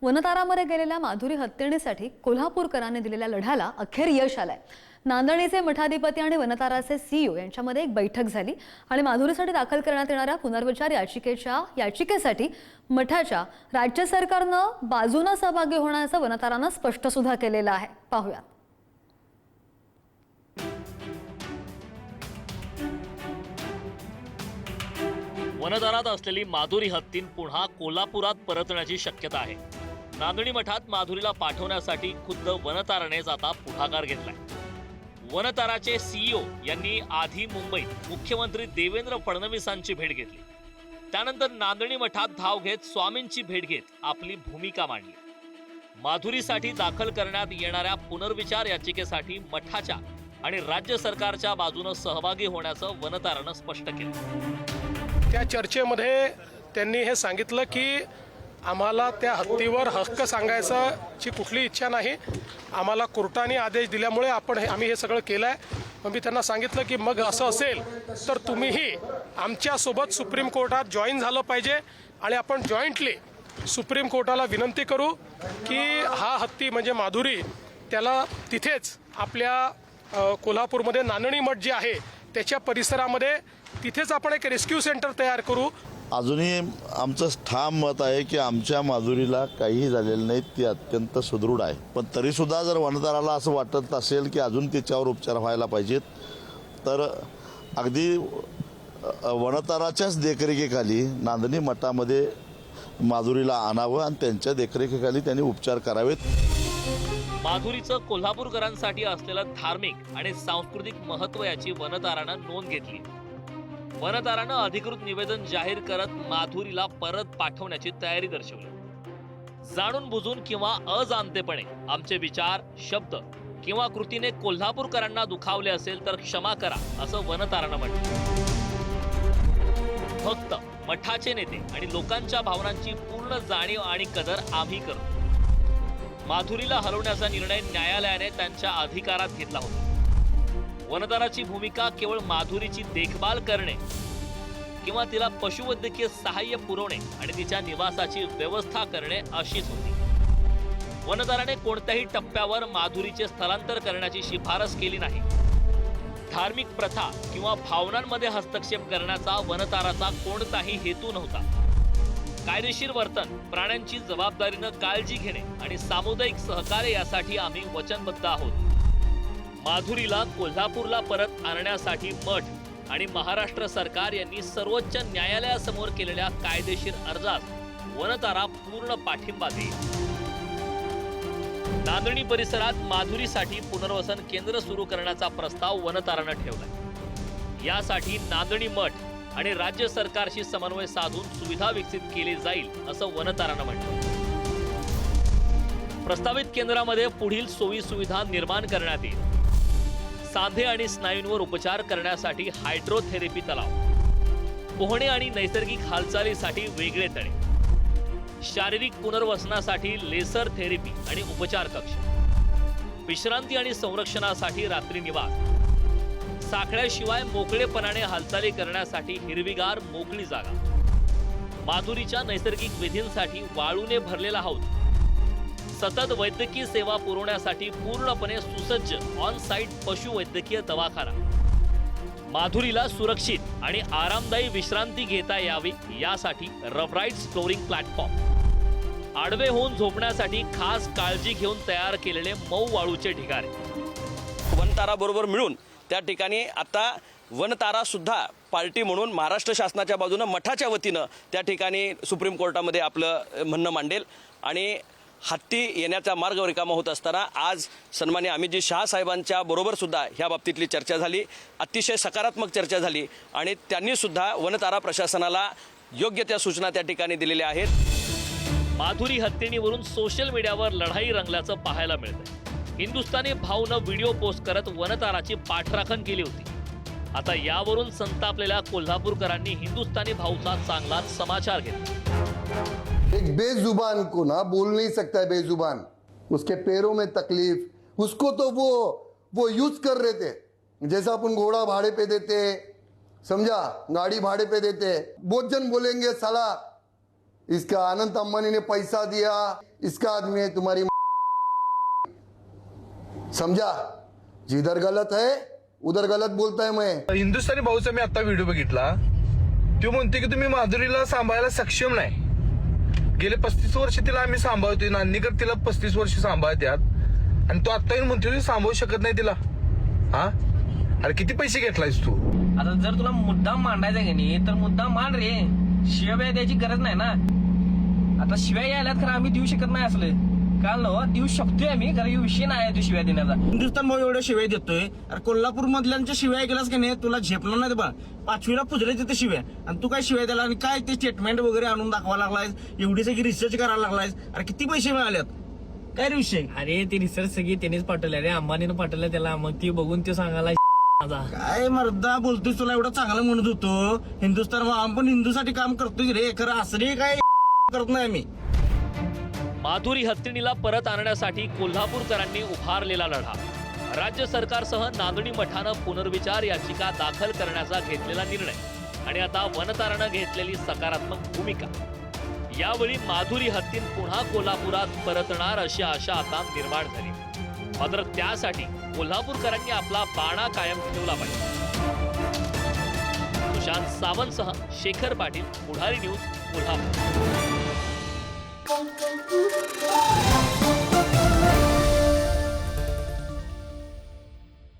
वनतारामध्ये गेलेल्या माधुरी हत्तीणीसाठी कोल्हापूरकरांनी दिलेल्या लढ्याला अखेर यश आलंय। नांदणीचे मठाधिपती आणि वनताराचे सीईओ यांच्यामध्ये एक बैठक झाली आणि माधुरीसाठी दाखल करण्यात येणाऱ्या पुनर्विचार याचिकेसाठी मठाच्या राज्य सरकारनं बाजूने सहभागी होण्याचं वनतारानं स्पष्ट सुद्धा केलेलं आहे। पाहूया। वनदारात असलेली माधुरी हत्तीन पुन्हा कोल्हापुरात परतण्याची शक्यता आहे। नांदणी मठात माधुरीला पाठवण्यासाठी खुद्द वनतारानेच आता पुढाकार घेतलाय। वनताराचे सीईओ यांनी आधी मुंबईत मुख्यमंत्री देवेंद्र फडणवीसांची भेट घेतली, त्यानंतर नांदणी मठात धाव घेत स्वामींची भेट घेत आपली भूमिका मांडली। माधुरीसाठी दाखल करण्यात येणाऱ्या पुनर्विचार याचिकेसाठी मठाच्या आणि राज्य सरकारच्या बाजूने सहभागी होण्याचं वनतारानं स्पष्ट केलं। त्या चर्चेमध्ये त्यांनी हे सांगितलं की आम्हाला त्या हत्तीवर हक्क सांगायची कुठली इच्छा नाही, आम्हाला कोर्टाने आदेश दिल्यामुळे आम्ही हे सगळं केलंय। मग मी त्यांना सांगितलं की मग असं असेल तर तुम्हीही आमच्यासोबत सुप्रीम कोर्टात जॉईन झालं पाहिजे आणि आपण जॉईंटली सुप्रीम कोर्टाला विनंती करू की हा हत्ती म्हणजे माधुरी त्याला तिथेच आपल्या कोल्हापूरमध्ये नांदणी मठ जे आहे त्याच्या परिसरामध्ये तिथेच आपण एक रेस्क्यू सेंटर तयार करू। अजूनही आमचं ठाम मत आहे की आमच्या माधुरीला काहीही झालेलं नाही, ती अत्यंत सुदृढ आहे। पण तरीसुद्धा जर वनताराला असं वाटत असेल की अजून तिच्यावर उपचार व्हायला पाहिजेत तर अगदी वनताराच्याच देखरेखीखाली नांदणी मठामध्ये माधुरीला आणावं आणि त्यांच्या देखरेखीखाली त्यांनी उपचार करावेत। माधुरीचं कोल्हापूरकरांसाठी असलेलं धार्मिक आणि सांस्कृतिक महत्त्व याची वनतारानं नोंद घेतली। वनतारानं अधिकृत निवेदन जाहीर करत माधुरीला परत पाठवण्याची तयारी दर्शवली। जाणून बुजून किंवा अजाणतेपणे आमचे विचार, शब्द किंवा कृतीने कोल्हापूरकरांना दुखावले असेल तर क्षमा करा, असं वनतारानं म्हटलं। फक्त मठाचे नेते आणि लोकांच्या भावनांची पूर्ण जाणीव आणि कदर आम्ही करतो। माधुरीला हलवण्याचा निर्णय न्यायालयाने त्यांच्या अधिकारात घेतला होता। वनताराची भूमिका केवळ माधुरीची देखभाल करणे किंवा तिला पशुवैद्यकीय सहाय्य पुरवणे आणि तिच्या निवासाची व्यवस्था करणे अशीच होती। वनताराने कोणत्याही टप्प्यावर माधुरीचे स्थलांतर करण्याची शिफारस केली नाही। धार्मिक प्रथा किंवा भावनांमध्ये हस्तक्षेप करण्याचा वनताराचा कोणताही हेतू नव्हता। कायदेशीर वर्तन, प्राण्यांची जबाबदारीनं काळजी घेणे आणि सामुदायिक सहकार्य यासाठी आम्ही वचनबद्ध आहोत। माधुरीला कोल्हापूरला परत आणण्यासाठी मठ आणि महाराष्ट्र सरकार यांनी सर्वोच्च न्यायालयासमोर केलेल्या कायदेशीर अर्जास वनतारा पूर्ण पाठिंबा देईल। नांदणी परिसरात माधुरीसाठी पुनर्वसन केंद्र सुरू करण्याचा प्रस्ताव वनतारानं ठेवलाय। यासाठी नांदणी मठ आणि राज्य सरकारशी समन्वय साधून सुविधा विकसित केली जाईल, असं वनतारानं म्हटलं। प्रस्तावित केंद्रामध्ये पुढील सोयी सुविधा निर्माण करण्यात येईल। सांधे आणि स्नायूंवर उपचार करण्यासाठी हायड्रोथेरपी तलाव, पोहणे आणि नैसर्गिक हालचालीसाठी वेगळे तळे, शारीरिक पुनर्वसनासाठी लेसर थेरपी आणि उपचार कक्ष, विश्रांती आणि संरक्षणासाठी रात्री निवास, साखळ्याशिवाय मोकळेपणाने हालचाली करण्यासाठी हिरवीगार मोकळी जागा, माधुरीच्या नैसर्गिक विधींसाठी वाळूने भरलेला हौद, सतत वैद्यकीय सेवा पुरवण्यासाठी पूर्णपणे सुसज्ज ऑन साइट पशुवैद्यकीय दवाखाना, माधुरीला सुरक्षित आणि आरामदायी विश्रांती घेता यावी यासाठी रबराइट्स फ्लोरिंग प्लॅटफॉर्म, आडवे होऊन झोपण्यासाठी खास काळजी घेऊन तयार केलेले मऊ वाळूचे ढिगारे। वनतारा बरोबर मिळून त्या ठिकाणी आता वनतारा सुद्धा पार्टी म्हणून महाराष्ट्र शासनाच्या बाजूने मठाच्या वतीनं त्या ठिकाणी सुप्रीम कोर्टामध्ये आपलं म्हणणं मांडेल आणि हत्ती येण्याचा मार्ग रिकामा होत असताना आज सन्माननीय अमितजी शहा साहेबांच्या बरोबर सुद्धा ह्या बाबतीतली चर्चा झाली। अतिशय सकारात्मक चर्चा झाली आणि त्यांनी सुद्धा वनतारा प्रशासनाला योग्य त्या सूचना त्या ठिकाणी दिलेल्या आहेत। माधुरी हत्तीणीवरून सोशल मीडियावर लढाई रंगल्याचं पाहायला मिळतंय। हिंदुस्थानी भाऊनं व्हिडिओ पोस्ट करत वनताराची पाठराखण केली होती। आता यावरून संतापलेल्या कोल्हापूरकरांनी हिंदुस्थानी भाऊचा चांगला समाचार घेतला। एक बेजुबान को ना बोल नहीं सकता है बेजुबान, उसके पैरों में तकलीफ, उसको तो वो यूज कर रहे थे जैसा अपन घोड़ा भाड़े पे देते, समझा, गाड़ी भाड़े पे देते। बहुत जन बोलेंगे साला इसका अनंत अंबानी ने पैसा दिया, इसका आदमी है तुम्हारी समझा. जिधर गलत है उधर गलत बोलता है मैं. हिंदुस्थानी भाऊचा मी आता व्हिडिओ बघितला. तो म्हणते की तुम्ही माधुरीला सांभाळायला सक्षम नाही. गेले 35 वर्ष तिला आम्ही सांभाळतोय. नांदीकर तिला 35 वर्ष सांभाळतात आणि तो आता येऊन म्हणतोय सांभाळू शकत नाही तिला. हा अरे किती पैसे घेतलायस तू. आता जर तुला मुद्दाम मांडायचा की नाही तर मुद्दाम मांड रे. शिव्या द्यायची गरज नाही ना. आता शिव्या यायला खरं आम्ही देऊ शकत नाही असलं काल ना देऊ शकतोय आम्ही कारण विषय नाही आहे शिव्या देण्याचा. हिंदुस्थान भाऊ एवढ्या शिवाय देतोय. अरे कोल्हापूर मधल्यांच्या शिवाय गेलास की नाही तुला झेपणार नाही बा. 5वीला पुजले तिथे शिव्या आणि तू काय शिवाय द्याला आणि काय ते स्टेटमेंट वगैरे आणून दाखवा लागलायस. एवढी सगळी रिसर्च करायला लागलायस. अरे किती पैसे मिळालेत काय रे विषय. अरे ती रिसर्च सगळी त्यांनीच पाठवल्या रे. अंबानीनं पाठवलं त्याला. मग ती बघून ते सांगायला माझा काय मर्दा बोलतोय. तुला एवढं चांगलं म्हणत होतो हिंदुस्थान भाऊ. आम्ही पण हिंदूसाठी काम करतोय रे. खरं असं काय करत नाही आम्ही. माधुरी हत्तीणीला परत आणण्यासाठी कोल्हापूरकरांनी उभारलेला लढा. राज्य सरकारसह नांदणी मठानं पुनर्विचार याचिका दाखल करण्याचा घेतलेला निर्णय आणि आता वनतारानं घेतलेली सकारात्मक भूमिका. यावेळी माधुरी हत्तीन पुन्हा कोल्हापुरात परतणार अशी आशा आता निर्माण झाली. मात्र त्यासाठी कोल्हापूरकरांनी आपला बाणा कायम ठेवला पाहिजे. सुशांत सावंतसह शेखर पाटील, पुढारी न्यूज, कोल्हापूर.